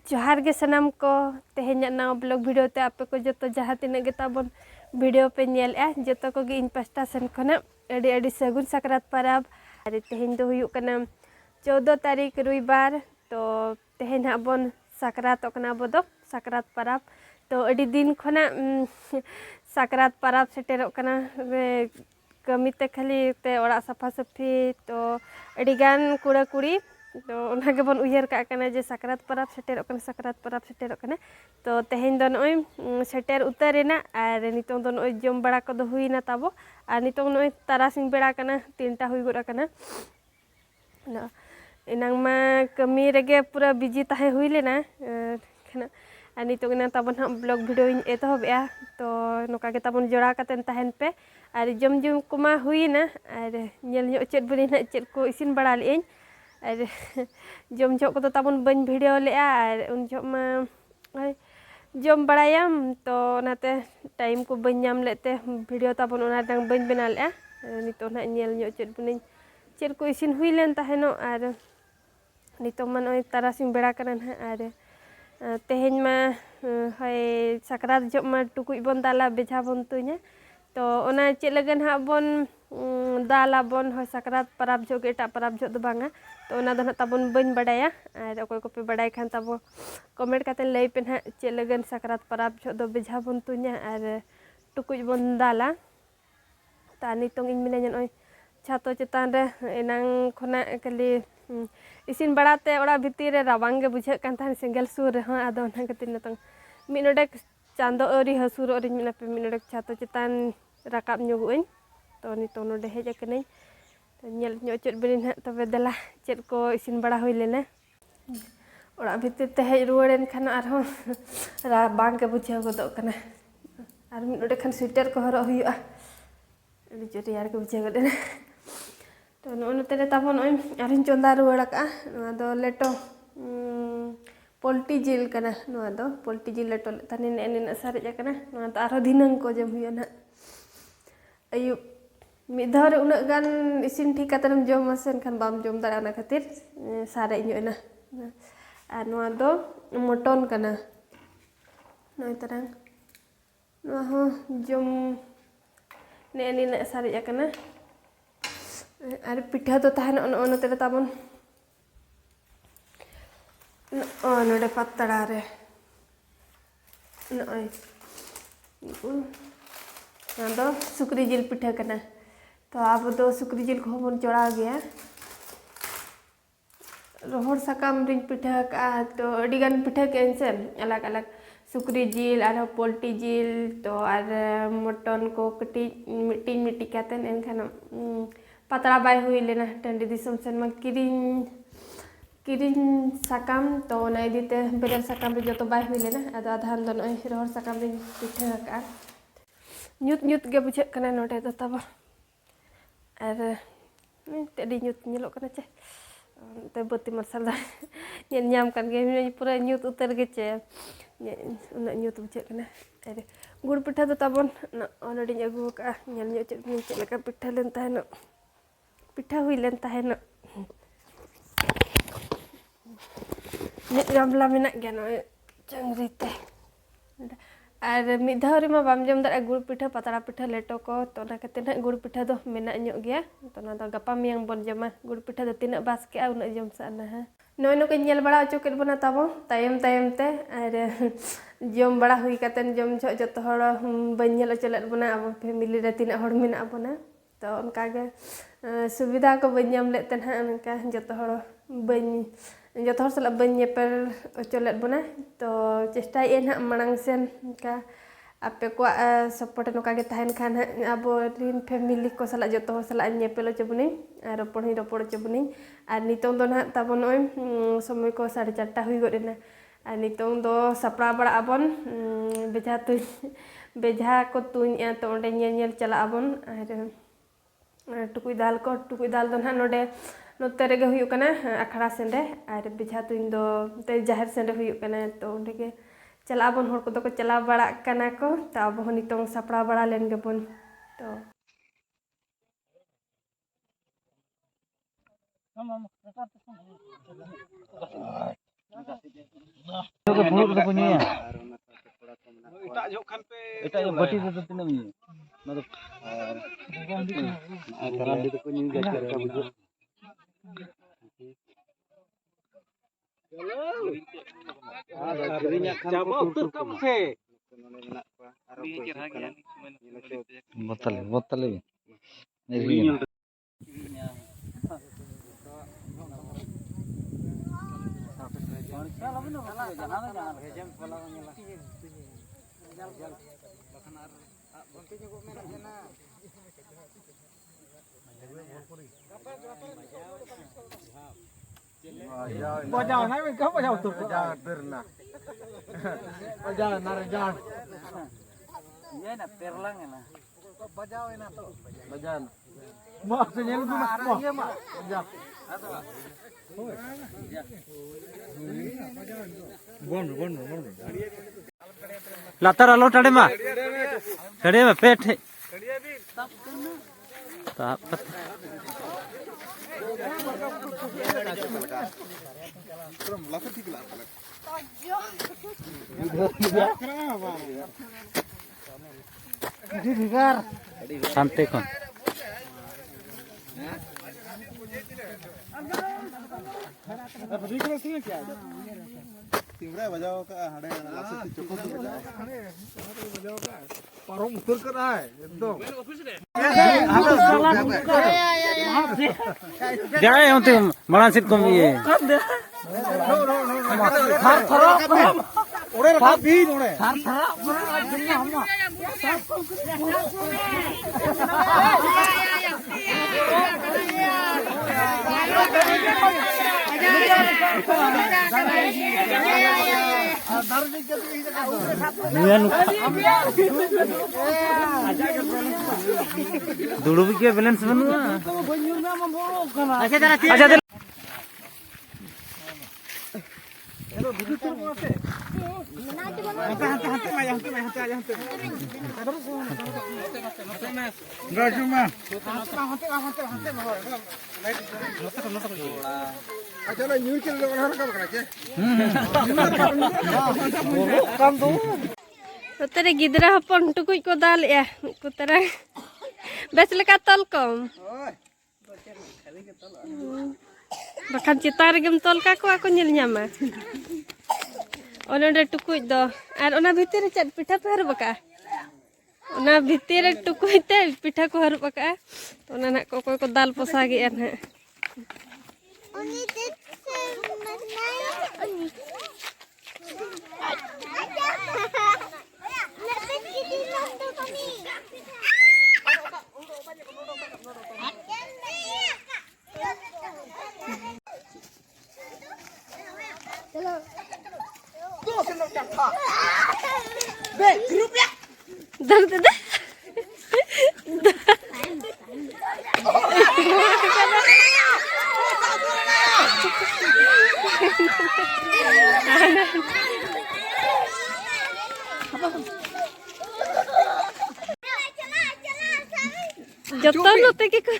जोहार गे सनाम को तेहेन्या नाव blog video ते आपे को जो जहाँ तीना गे ताबन वीडियो पे नेल जो को गे इन पास्टा सेन खना अड़ी अड़ी सगुन सकरात परब अरे तेहेन दो हुयु कना 14 तारीख रविवार तो तेहेन हाबन सकरात कना बदो सकरात परब तो अड़ी दिन खना सकरात परब सेटेरो कना कमी ते खाली ते ओड़ा सफा सफी तो अड़ी गान कुड़ा कुड़ी तो उना के बन उयहर का कना जे सकरात परब सेटेरो कना सकरात परब सेटेरो कना तो तेहेन दो नय सेटेर उतारेना आर नितों दो नय जम बड़ा को दो हुइना ताबो आर नितों नय तारासिंग बेड़ा कना 3टा हुइ गोड़ा कना इनांग मा कमी रेगे पूरा बिजी ताहे हुइ लेना खना आर नितों ना ताबन हा ब्लॉग वीडियो इन एतहबेआ तो नोका के ताबन जोड़ा कातेन ताहेन पे आर जम जम कुमा हुइना आर नेल ᱧᱚᱜ चेद बनि ना चेद को इसिन बड़ा लेइन आर जम झोक को ताबन बन वीडियो लेआ आर उन झोक मा जम बड़ायाम तो नाते टाइम को बन नाम लेते वीडियो ताबन ओना डांग बन बना लेआ नितो ना नेल ᱧᱚᱜ चेद बनि चेद को इसिन हुइ लेन ताहेनो आर नितो मा नय तारासिंग बेड़ा कना ना आर तेहेन मा हय सकरात झोक मा टुकुज बन दाला बेझा बन तुnya तो ओना चेद लगन हा बन दाला बन हय सकरात परब झोक एटा परब झोक दो बांगा तो ओना दो ना ताबन बन बड़ाया आर अकोय को पे बड़ाय खान ताबो कमेंट काते लई पे ना चेद लगन सकरात परब झोक दो बेझा बन तुnya आर टुकुज बन दाला ता नितों इन मिनाय नय छातो चेतान रे एनांग खना खाली इसिन बड़ाते ओड़ा भितिर रे रावांग गे बुझे कान तान सेंगेल सुर रे हां आदो ना कति नितों मि नोडे चांदो औरी हसुर औरी मिना पे मि नोडे छातो चेतान राकाब ᱧᱚᱜᱚᱜ तो नितों नोडे हेज कनई नेल ᱧᱚᱜ चेद बनि ना तबे दला चेद को इसिन बड़ा हुइ लेना ओड़ा भितिर ते हेज रुवाड़ेन खान आरहों राबांग गे बुझे गोदो कना आर मि नोडे खान स्वेटर को हरो हुयुआ अड़ी जोरी यार के बुझे गोदेना तो नोते ताबन नय आरिन चोंदा रुवाड़ का नोआ दो लेटो पोल्टी जिल कना नोआ दो पोल्टी जिल लेटो ताने ने ने सारे कना नोआ तो आरो दिनंग को जम हुयो ना अयु मिद धाव रे उना गान इसिन ठीक कातरम जम मसेन खान बाम जम दाड़ा ना खातिर सारे ᱧᱚᱜ ना आर नोआ दो मटन कना नोय तरंग नोआ हो जम ने ने सारे कना आर पिठा तो ताहन ओन ते ताबन नोडे पतड़ा रे नय दो सुक्री जिल पिठा कना तो अब दो सुक्री जिल को बन जोड़ा गया रोहर साकाम रिन पिठा का तो अड़ी गान पिठा के से अलग अलग सुक्री जिल आर पोल्टी जिल तो आर मटन को कटी मिट्टी मिट्टी कातेन एनखान पतड़ा बाय हुई लेना टंडी दिसम सेन मा किरिन साकाम तो ना इदीते बेरल साकाम रे जतो बाय हुई लेना आदो आधान दो नय रोहर साकाम रिन पिठा का ᱧᱩᱛ ᱧᱩᱛ गे बुझे कना नोडे दो ताबो आर तेडी ᱧᱩᱛ ñेलो कना चे ते बत्ती मार्शल दा ñen ñam kan गे पूरा ᱧᱩᱛ उतर गे चे उना ᱧᱩᱛ बुझे कना आर गुड़ पिठा दो ताबन ओनडी अगु का ñel ᱧो चे लेका पिठा लेन ताहेनो पिठा हुई लेन ताहेनो ने गामला मेना गे नो चंगरी ते आर मिद धाव रे मा बाम जम दाड़ा गुड़ पिठा पतड़ा पिठा लेटो को तो ना कते ना गुड़ पिठा दो मेना ᱧᱚᱜ गया तो ना दो गपा मियांग बन जमा गुड़ पिठा दो तिना बास के उना जम साना है नोय नो के नेल बड़ा अचो के बना ताबो तायम तायम ते आर जम बड़ा हुई कातेन जम झो जतो हड़ बन नेल चलत बना अब फैमिली रे तिना हड़ मेना बना तो उनका के सुविधा को बन नाम लेते ना उनका जतो हड़ बन जतो हड़ सला बन नेपेल चलत बना तो चेष्टा ए ना मांग सेन का आपे को सपोर्ट नोका के ताहन खान अब रिन फैमिली को सला जतो हड़ सला नेपेल चबनी आर रोपड़ चबनी आर नितों दो ना ताबो नय समय को 4:30 हुई गोडेना आर नितों दो सपड़ा बड़ा आबन बेझा को तुñ तो ओंडे ñel चला आबन आर टुकुई दाल दो ना नोडे note rege huyuk kana akhara sen re ar beja tuin do te jahar sen re huyuk kana to onde ge chala bon hor ko do ko chala bara kana ko ta abo nitong sapra bara len ge bon to Botol. Bajau naik kau bajau tu. Bajau terna. Bajau narjan. Iya nak terlang na. Bajau ina tu. Bajau. Mak senyum tu mak. Iya mak. Bajau. Bon. Latar alo tade ma. Tade ma pet. Tap. Santai kon. Timbre bajao ka hade laksik choko bajao ka parong utur ka hai ekdom jai onte malansit kom ye thar ore rakha bin ore thar ore dunya hamma dulu bikin balance semua. Tadi gidra hapon tukui ko dal ya kutara bes leka tol kom bahkan citar gem tol ka aku nyel nyama ona de tukui do ar ona bhitir chat pitha par baka ona bhitir tukui te pitha ko har baka ona na ko dal posa gi en ha oni te Jatuh lo teki ko.